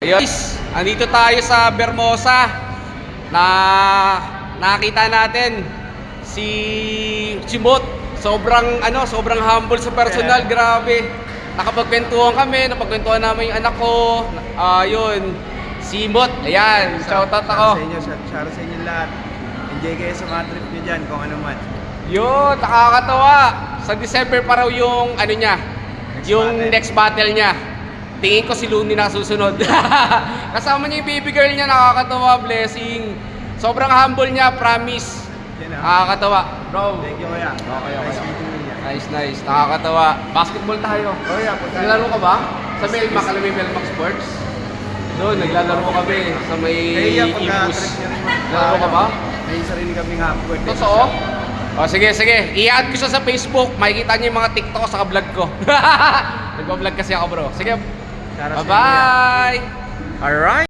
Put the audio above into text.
Ayun, andito tayo sa Vermosa na nakita natin si Mot. Sobrang humble sa personal, grabe. Nakapagkwentuhan kami, napagkwentuhan namin yung anak ko. Yun, si Mot. Ayan, shoutout ako. Shoutout sa inyo lahat. Enjoy kayo sa mga trip nyo dyan, kung ano man. Yun, nakakatawa. Sa December pa raw yung ano niya, next battle niya. Tingin ko si Looney na susunod. Kasama niya yung baby girl niya, nakakatawa, blessing. Sobrang humble niya, promise. Nakakatawa. Bro. Thank you, kuya. Okay. Nice meeting you. Nice. Nakakatawa. Basketball tayo. Oh, yeah, punta. Naglalaro ka ba? Sa Melmac, alam mo yung Melmac Sports? Doon, naglalaro kami sa may Kaya Ibus. pagka-trip nyo rin. Naglalaro ka ba? May sarili kaming hapword. Totoo? O sige. I-add ko siya sa Facebook. Makikita niyo yung mga TikTok sa vlog ko. Nagpa-vlog kasi ako, bro. Sige. Shoutout sa inyo, kuya. Bye-bye! Alright.